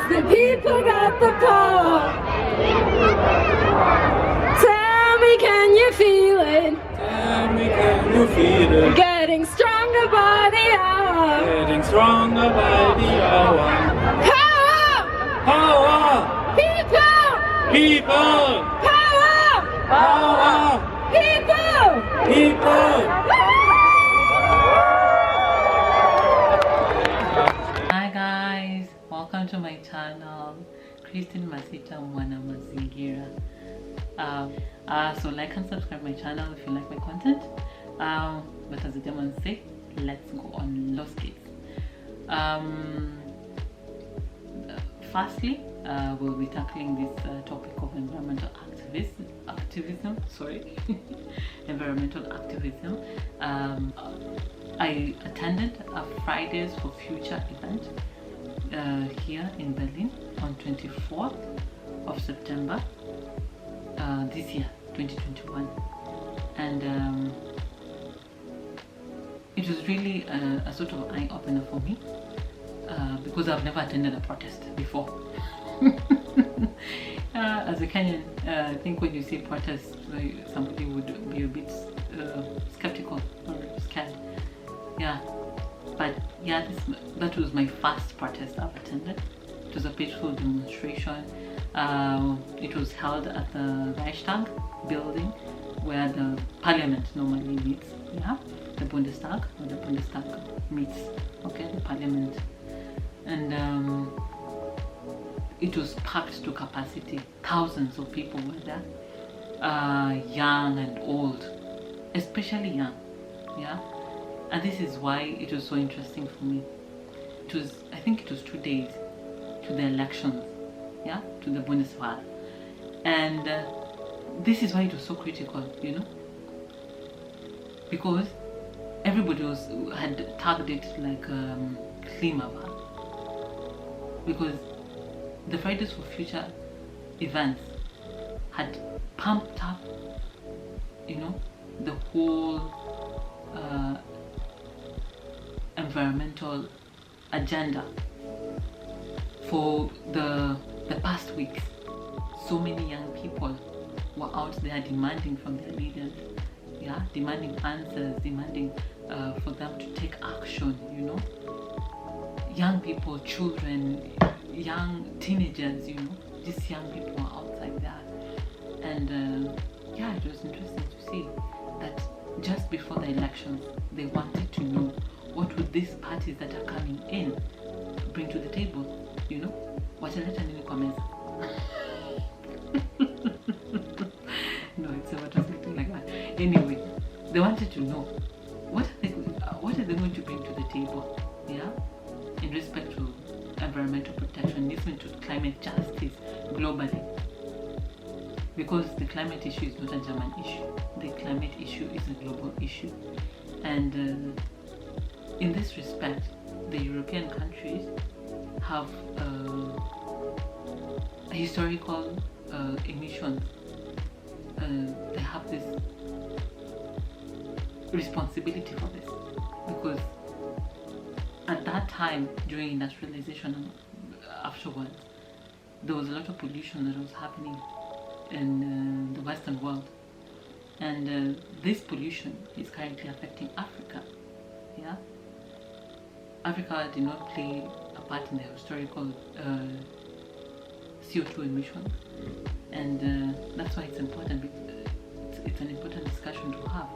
the people got the power. Tell me, can you feel it? Tell me, can you feel it? Getting stronger by the hour. Getting stronger by the hour. Power! Power! People! People! Power! Power! People! People! Hi guys, welcome to my channel, Christine Masita Mwana Mazingira. So like and subscribe my channel if you like my content. But as the demons say, let's go on low skates. Firstly, we'll be tackling this topic of environmental activism. Sorry, environmental activism. I attended a Fridays for Future event here in Berlin on 24th of September this year, 2021, and it was really a sort of eye-opener for me because I've never attended a protest before. As a Kenyan, I think when you say protest, somebody would be a bit skeptical or scared. Yeah, but yeah, that was my first protest I've attended. It was a peaceful demonstration. It was held at the Reichstag building where the parliament normally meets. Yeah, the Bundestag, where the Bundestag meets. Okay, the parliament. And it was packed to capacity. Thousands of people were there, young and old, especially young. Yeah, and this is why it was so interesting for me. I think it was 2 days to the elections, yeah, to the Bundeswahl, and this is why it was so critical, you know, because everybody had tagged it like Klimawahl, because the Fridays for Future events had pumped up, you know, the whole environmental agenda for the past weeks. So many young people were out there demanding from their leaders, yeah, demanding answers, demanding for them to take action, you know. Young people, children, young teenagers, you know, these young people were outside there. And yeah, it was interesting to see that just before the elections, they wanted to know what would these parties that are coming in bring to the table, you know. Wataleta nini kwa meza? No, it's not something like that. Anyway, they wanted to know what are they going to bring to the table, yeah, in respect to environmental protection, listening to climate justice globally, because the climate issue is not a German issue. The climate issue is a global issue, and in this respect, the European countries have historical emissions. They have this responsibility for this, because at that time, during industrialization and afterwards, there was a lot of pollution that was happening in the Western world, and this pollution is currently affecting Africa. Yeah, Africa did not play a part in the historical CO2 emissions, and that's why it's important. It's an important discussion to have.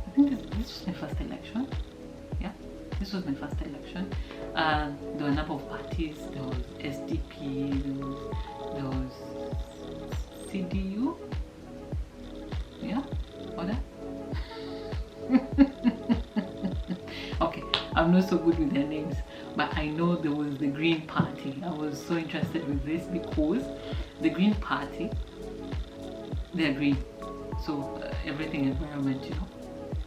I think this was my first election. Yeah, this was my first election. There were a number of parties. There was SDP, there was CDU. Yeah, what? Okay, I'm not so good with their names, but I know there was the Green Party. I was so interested with this because the Green Party, they're green, so everything environment, you know.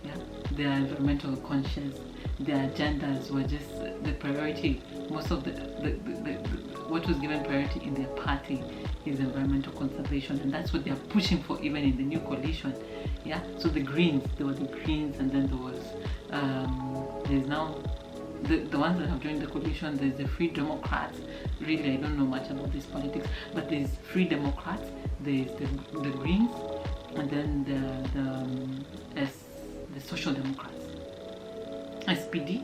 Yeah, they are environmental conscious. their agendas were just the priority. Most of the what was given priority in their party is environmental conservation, and that's what they are pushing for even in the new coalition. Yeah, so the Greens, there were the Greens, and then there was there's now the ones that have joined the coalition. There's the Free Democrats. Really, I don't know much about this politics, but there's Free Democrats, there's the Greens, and then the Social Democrats. SPD.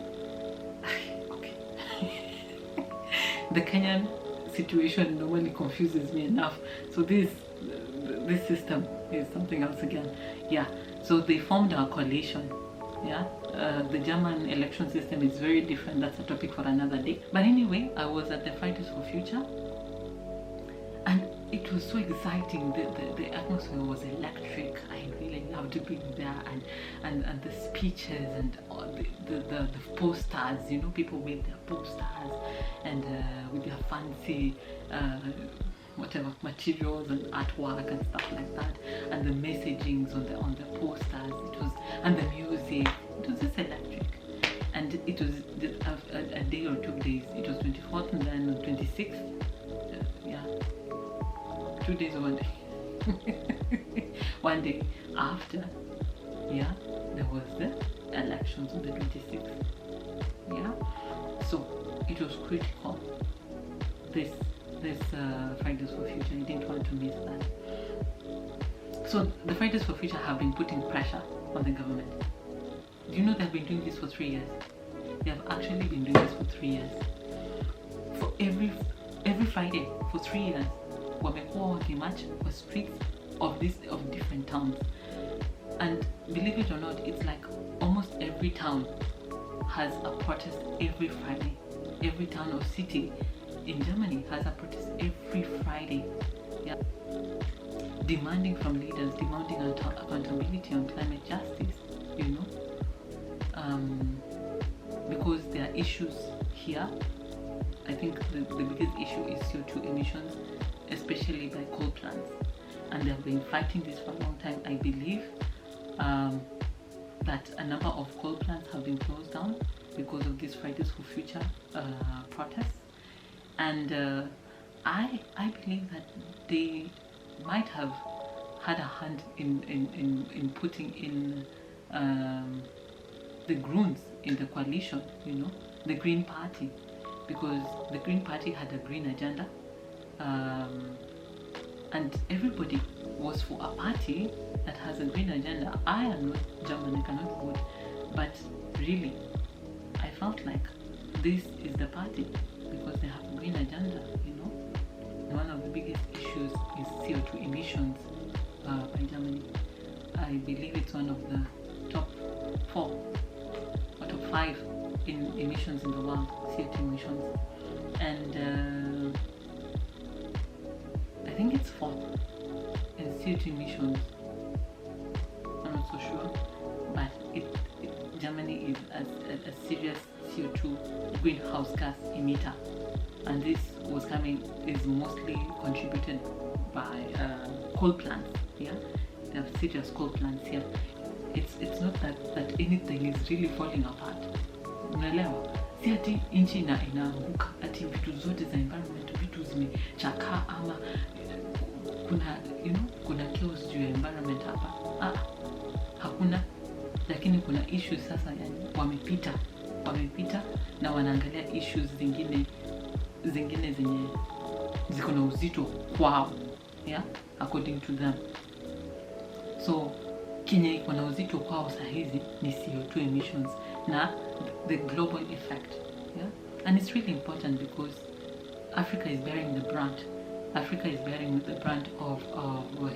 Okay. The Kenyan situation normally confuses me enough. So this system is something else again. Yeah. So they formed a coalition. Yeah. The German election system is very different. That's a topic for another day. But anyway, I was at the Fridays for Future, and it was so exciting. The atmosphere was electric. I really loved being there, and the speeches and all the posters. You know, people with their posters and with their fancy whatever materials and artwork and stuff like that, and the messagings on the posters. It was, and the music. It was just electric. And it was a day or 2 days. It was 24th and then 26th. Yeah. 2 days or 1 day. 1 day after, yeah, there was the elections on the 26th. Yeah, so it was critical. This Fridays for Future, I didn't want to miss that. So the Fridays for Future have been putting pressure on the government. Do you know they've been doing this for 3 years? They have actually been doing this for 3 years. For every Friday for 3 years. Wamekuwa wakimarch for streets of different towns, and believe it or not, it's like almost every town has a protest every Friday. Every town or city in Germany has a protest every Friday. Yeah, demanding from leaders, demanding accountability on climate justice. You know, because there are issues here. I think the biggest issue is CO2 emissions, especially by coal plants, and they have been fighting this for a long time. I believe that a number of coal plants have been closed down because of these Fridays for Future protests, and I believe that they might have had a hand in putting in the Greens in the coalition. You know, the Green Party, because the Green Party had a green agenda. And everybody was for a party that has a green agenda. I am not German, I cannot vote, but really, I felt like this is the party because they have a green agenda, you know. And one of the biggest issues is CO2 emissions by Germany. I believe it's one of the top 4 or top 5 in emissions in the world, CO2 emissions. And I think it's 4th in CO2 emissions. I'm not so sure, but Germany is a serious CO2 greenhouse gas emitter, and this is mostly contributed by coal plants. Yeah, they have serious coal plants here. It's not that anything is really falling apart. Unaelewa? Si ati nchi inaanguka, ati vitu zote za environment vitu zimechakaa ama kuna chaos juu ya environment hapa. Hakuna, lakini kuna issues sasa, yani wamepita na wanaangalia issues zingine zenye ziko na uzito kwao, yeah, according to them. So Kenya iko na uzito kwao saa hizi ni CO2 emissions na the global effect, yeah. And it's really important because Africa is bearing the brunt. Africa is bearing the brunt of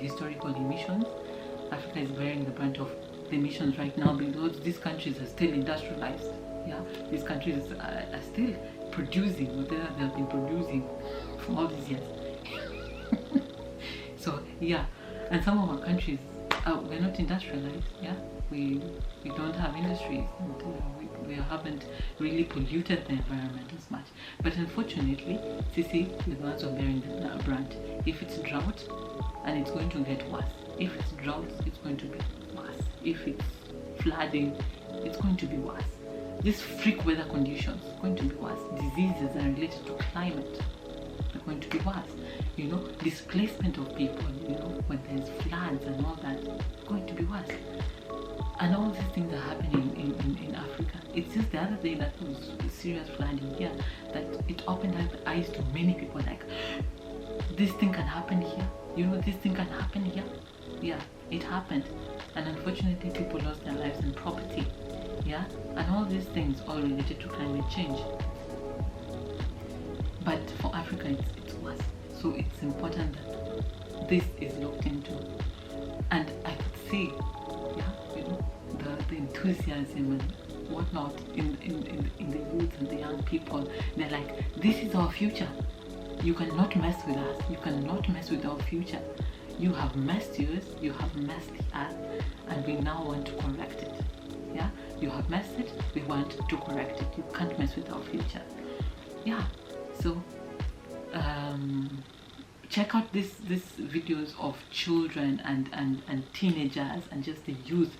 historical emissions. Africa is bearing the brunt of the emissions right now because these countries are still industrialized. Yeah, these countries are still producing what they have been producing for all these years. So yeah, and some of our countries we're not industrialized. Yeah, we don't have industries, and we haven't really polluted the environment as much. But unfortunately, Sisi is the ones who are bearing the brunt. If it's drought, and it's going to get worse. If it's drought, it's going to be worse. If it's flooding, it's going to be worse. these freak weather conditions are going to be worse. Diseases that are related to climate are going to be worse. You know, displacement of people, you know, when there's floods and all that, it's going to be worse. And all these things are happening in Africa. It's just the other day that was serious flooding here that it opened up the eyes to many people, like, this thing can happen here, you know, this thing can happen here. Yeah, it happened, and unfortunately people lost their lives and property. Yeah, and all these things all related to climate change. But for Africa it's worse, so it's important that this is looked into. And I could see, yeah, you know, the enthusiasm and whatnot in the youth and the young people. They're like, this is our future. You cannot mess with us. You cannot mess with our future. You have messed yours, you have messed us, and we now want to correct it. Yeah, you have messed it, we want to correct it. You can't mess with our future. Yeah, so check out these videos of children and teenagers and just the youth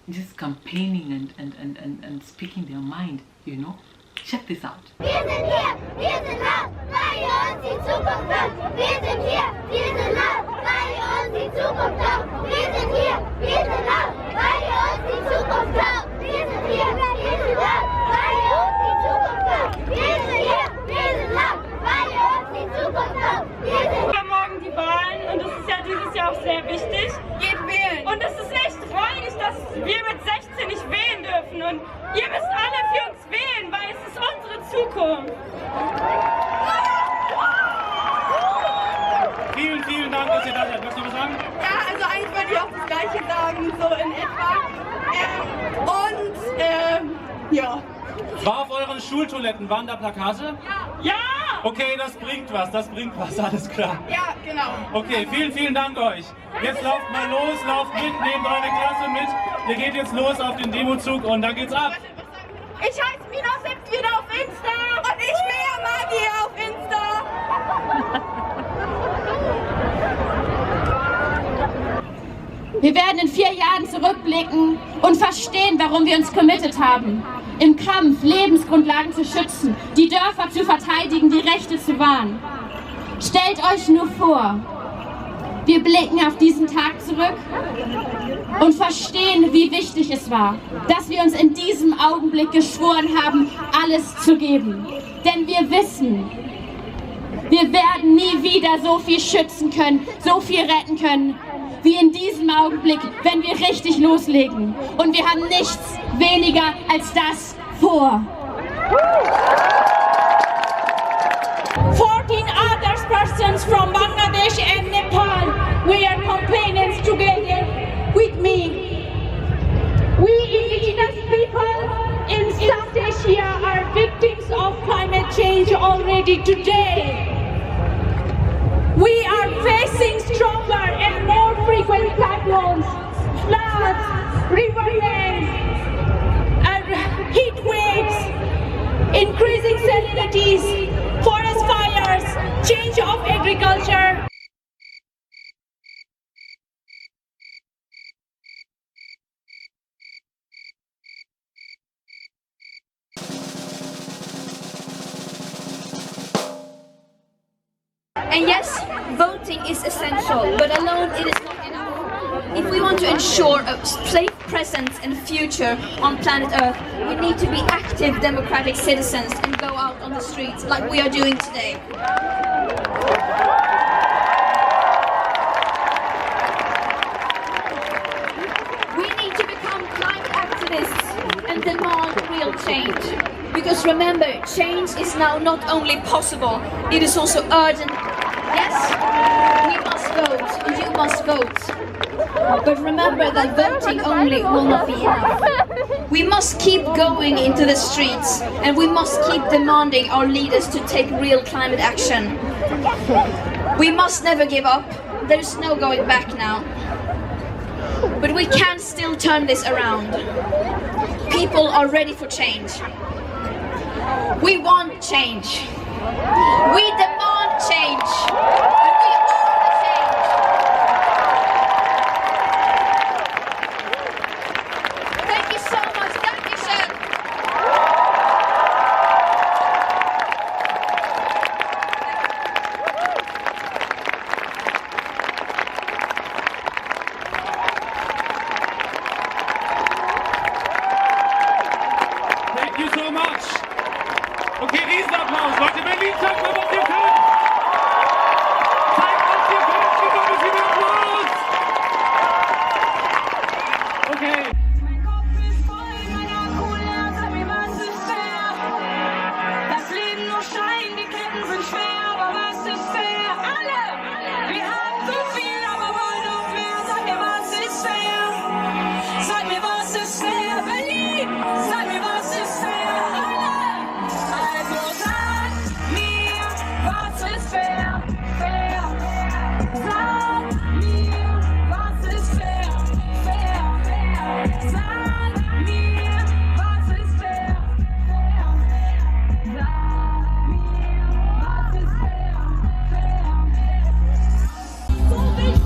just campaigning and speaking their mind, you know. Check this out. Wir sind hier, wir sind laut, weil uns die Zukunft glaubt. Wir sind hier, wir sind laut, weil uns die Zukunft glaubt. Wir sind hier, wir sind laut, weil uns die Zukunft glaubt. Wir sind hier, wir sind laut, weil uns die Zukunft glaubt. Wir sind hier, wir sind laut, weil uns die Zukunft glaubt. Wir sind Wir haben morgen die Wahlen und das ist ja dieses Jahr auch sehr wichtig. Geht wählen. Und es ist echt freudig, dass wir mit 16 nicht wählen dürfen. Und ihr müsst alle für uns wählen, weil es ist unsere Zukunft. Vielen, vielen Dank, dass ihr da seid. Möchtest du was sagen? Ja, also eigentlich wollte ich auch das Gleiche sagen, so in etwa. Ja. War auf euren Schultoiletten, waren da Plakate? Ja! Okay, das bringt was, alles klar. Ja, genau. Okay, vielen, vielen Dank euch. Jetzt lauft mal los, lauft mit, nehmt eure Klasse mit. Ihr geht jetzt los auf den Demozug und dann geht's ab. Ich heiße Mina Sips wieder auf Insta und ich wäre Maggie auf Insta. Wir werden in 4 Jahren zurückblicken und verstehen, warum wir uns committed haben. Im Kampf, Lebensgrundlagen zu schützen, die Dörfer zu verteidigen, die Rechte zu wahren. Stellt euch nur vor, wir blicken auf diesen Tag zurück und verstehen, wie wichtig es war, dass wir uns in diesem Augenblick geschworen haben, alles zu geben. Denn wir wissen, wir werden nie wieder so viel schützen können, so viel retten können, wie in diesem Augenblick, wenn wir richtig loslegen. Und wir haben nichts weniger als das vor. 14 other persons from Bangladesh and Nepal, we are campaigning together with me. We indigenous people in South Asia are victims of climate change already today. We are facing stronger and more frequent cyclones, floods, river dams, and heat waves, increasing salinities, forest fires, change of agriculture. And yes, voting is essential, but alone it is not enough. If we want to ensure a safe presence and future on planet Earth, we need to be active democratic citizens and go out on the streets like we are doing today. We need to become climate activists and demand real change. Because remember, change is now not only possible, it is also urgent. Yes, we must vote, you must vote. But remember that voting only will not be enough. We must keep going into the streets and we must keep demanding our leaders to take real climate action. We must never give up. There's no going back now. But we can still turn this around. People are ready for change. We want change. We demand change. And we are the change. Thank you so much. Thank you, Chef. Leute, Berlin, zeigt mal, was ihr könnt! Zeigt, was ihr könnt! Gib mal ein bisschen Applaus! Okay. Mein Kopf ist voll, mein Akku leer, sag mir, was ist fair? Das Leben nur Schein, die Ketten sind schwer, aber was ist fair? Alle! Wir haben zu viel, aber wollen noch mehr, sag mir, was ist fair? Sag mir, was ist fair? Berlin! Sag mir, was ist fair? Alle! Also sag mir, was ist fair? Fair! Sag mir, was ist fair? Fair! Sag mir, was ist fair? Fair! Sag mir, was ist fair? Fair! So wichtig!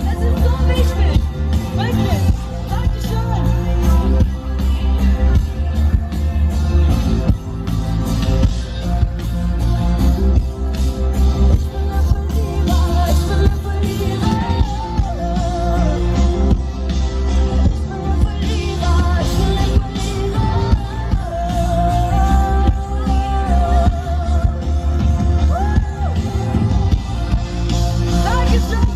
Das ist so wichtig! Wirklich! Dankeschön!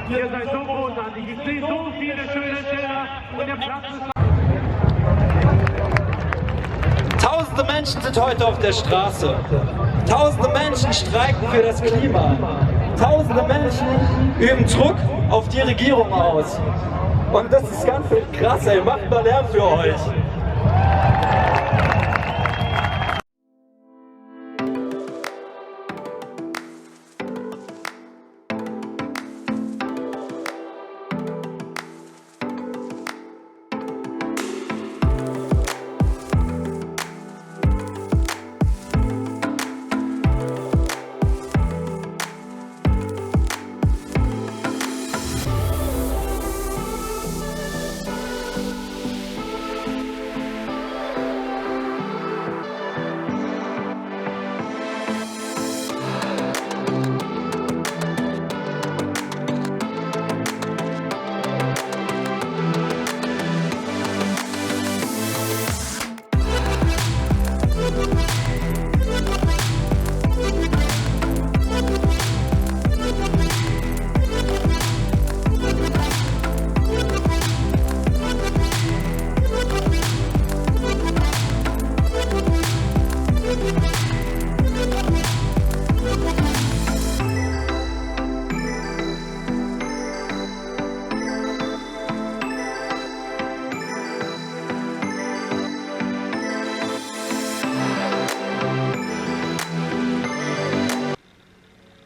Ihr seid so großartig. Ich sehe so viele schöne Schilder und der Platz ist... Tausende Menschen sind heute auf der Straße. Tausende Menschen streiken für das Klima. Tausende Menschen üben Druck auf die Regierung aus. Und das ist ganz krass, ey. Macht mal Lärm für euch.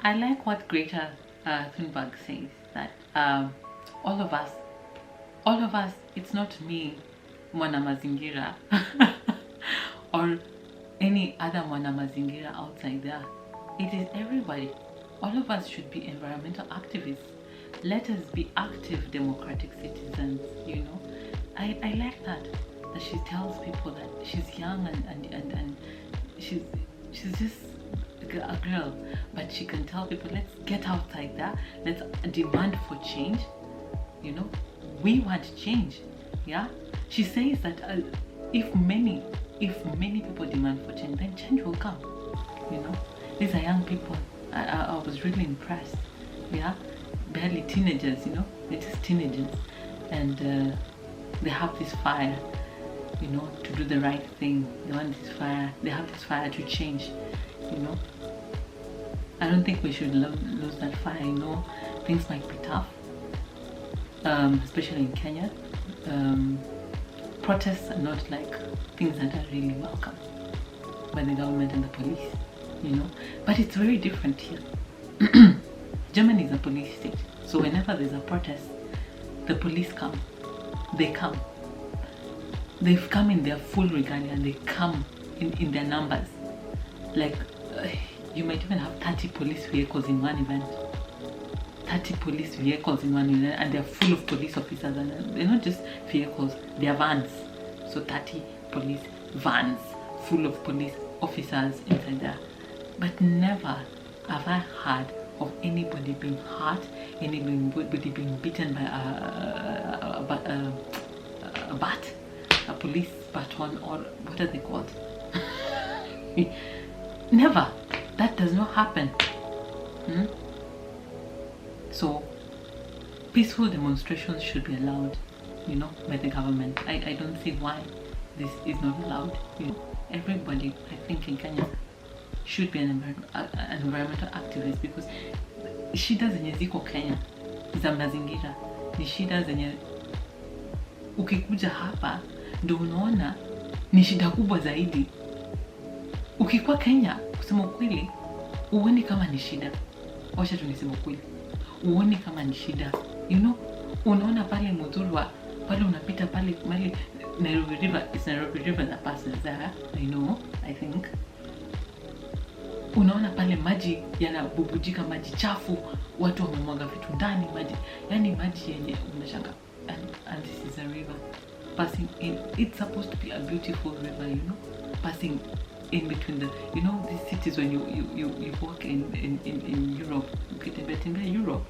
I like what Greta Thunberg says, that all of us, it's not me, Mwana Mazingira, or any other Mwana Mazingira outside there. It is everybody. All of us should be environmental activists. Let us be active democratic citizens, you know. I like that she tells people that she's young and she's just a girl, but she can tell people, let's get outside there, let's demand for change, you know. We want change, yeah. She says that if many people demand for change, then change will come, you know. These are young people. I was really impressed, yeah. Barely teenagers, you know, they're just teenagers, and they have this fire, you know, to do the right thing. They want this fire, they have this fire to change, you know. I don't think we should lose that fire, you know. Things might be tough, especially in Kenya. Protests are not like things that are really welcome by the government and the police, you know. But it's very different here. Germany is a police state, so whenever there's a protest, the police come. They come, they've come in their full regalia and they come in their numbers. Like you might even have 30 police vehicles in one event. 30 police vehicles in one event, and they're full of police officers, and they're not just vehicles, they're vans. So 30 police vans full of police officers inside there. But never have I heard of anybody being hurt, anybody being beaten by a bat, a police baton, or what are they called? Never. That does not happen. So peaceful demonstrations should be allowed, you know, by the government. I don't see why this is not allowed. You know, everybody, I think, in Kenya should be an environmental activist, because shida zenye ziko Kenya za mazingira ni shida zenye ukikuja hapa ndio unaona ni shida kubwa zaidi. Ukikuwa Kenya, kusema ukweli, uone kama ni shida. Wacha tu niseme ukweli, uone kama ni shida. You know, unaona pale Mudhurwa, pale unapita pale mali Nairobi River, it's Nairobi River that passes there, I know, I think. Unaona pale maji yanabubujika, maji chafu, watu wamemwaga vitu ndani, maji, yani maji yenye unashanga, and this is a river passing in. It's supposed to be a beautiful river, you know, passing in between the, you know, these cities when you walk in Europe, ukitembea Europe,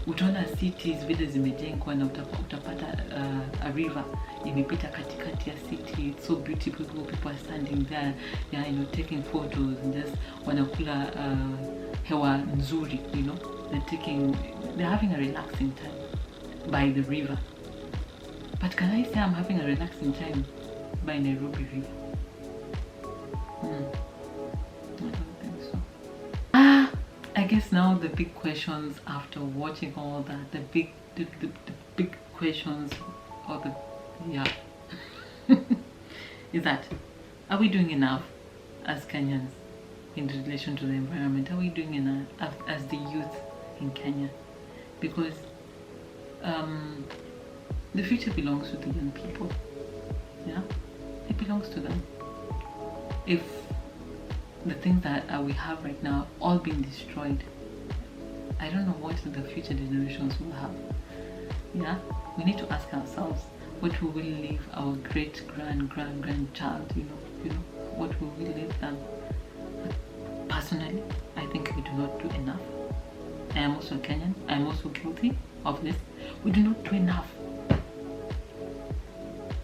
utaona cities vile zimejengwa na utapata a river imepita katikati ya city. It's so beautiful. People are standing there, yeah, you know, taking photos and just wanakula hewa nzuri, you know, they're having a relaxing time by the river. But can I say I'm having a relaxing time by Nairobi River? I don't think so. I guess now the big questions after watching all that, the big questions, or the, yeah, is that, are we doing enough as Kenyans in relation to the environment? Are we doing enough as the youth in Kenya? Because the future belongs to the young people. Yeah, it belongs to them. If the things that we have right now all being destroyed, I don't know what the future generations will have. Yeah, we need to ask ourselves, what will we leave our great grandchild? You know, what will we leave them? Personally, I think we do not do enough. I am also Kenyan. I am also guilty of this. We do not do enough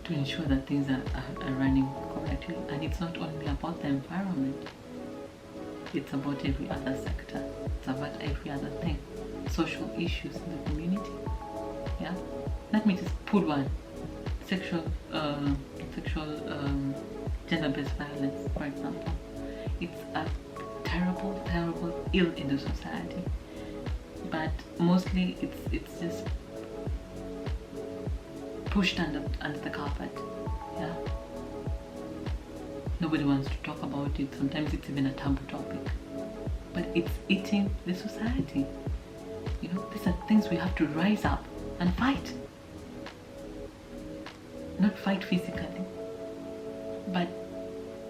to ensure that things are running correctly. And it's not only about the environment, it's about every other sector, it's about every other thing. Social issues in the community. Yeah, let me just pull one. Sexual gender-based violence, for example. It's a terrible ill in the society, but mostly it's just pushed under the carpet. Yeah, nobody wants to talk about it. Sometimes it's even a taboo topic, but it's eating the society. You know, these are things we have to rise up and fight. Not fight physically, but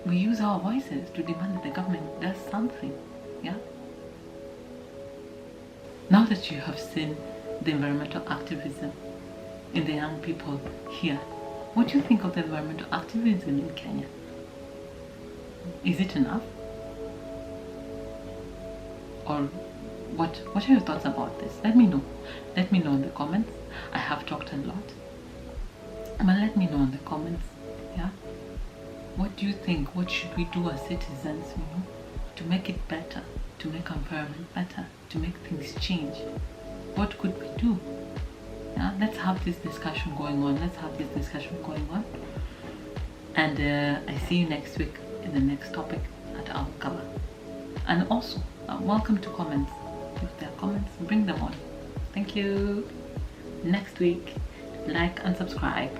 we use our voices to demand that the government does something. Yeah, now that you have seen the environmental activism in the young people here, what do you think of the environmental activism in Kenya? Is it enough? Or what are your thoughts about this? Let me know. Let me know in the comments. I have talked a lot, but let me know in the comments. Yeah, what do you think? What should we do as citizens, you know, to make it better, to make our environment better, to make things change? What could we do? Yeah, let's have this discussion going on. And I see you next week in the next topic that I'll cover. And also, welcome to comments. If there are comments, bring them on. Thank you. Next week, like and subscribe.